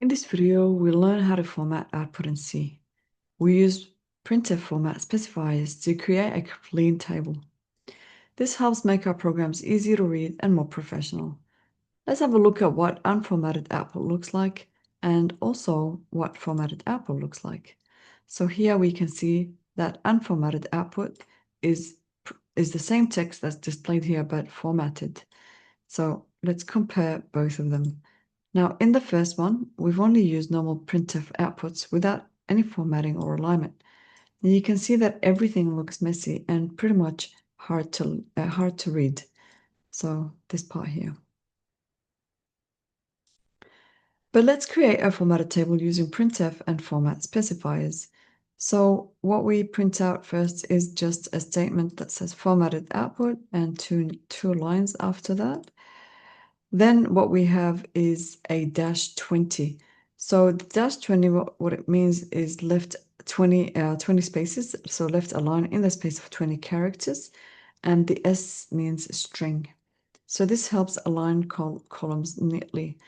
In this video, we'll learn how to format output in C. We use printf format specifiers to create a clean table. This helps make our programs easier to read and more professional. Let's have a look at what unformatted output looks like and also what formatted output looks like. So here we can see that unformatted output is the same text that's displayed here but formatted. So let's compare both of them. Now, in the first one, we've only used normal printf outputs without any formatting or alignment. And you can see that everything looks messy and pretty much hard to read. So this part here. But let's create a formatted table using printf and format specifiers. So what we print out first is just a statement that says formatted output and two lines after that. Then what we have is a -20. So the -20, what it means is left 20 spaces, so left a line in the space of 20 characters, and the S means string. So this helps align columns neatly.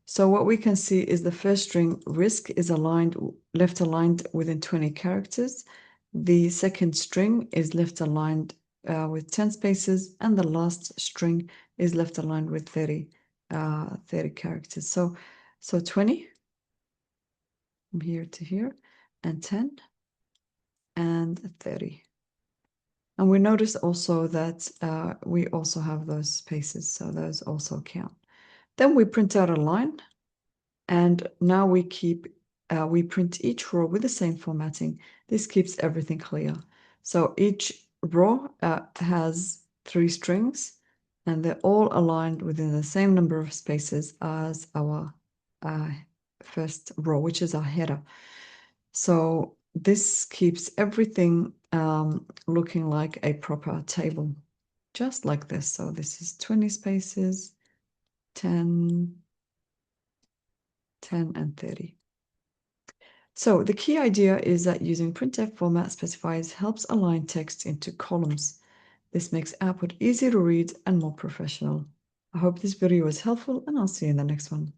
So what we can see is the first string risk is left aligned within 20 characters. The second string is left aligned with 10 spaces, and the last string is left aligned with 30 characters. So 20 from here to here, and 10 and 30. And we notice also that we also have those spaces, so those also count. Then we print out a line, and now we print each row with the same formatting. This keeps everything clear. So each row has 3 strings, and they're all aligned within the same number of spaces as our first row, which is our header. So this keeps everything looking like a proper table, just like this. So this is 20 spaces, 10, 10, and 30. So the key idea is that using printf format specifiers helps align text into columns. This makes output easy to read and more professional. I hope this video was helpful, and I'll see you in the next one.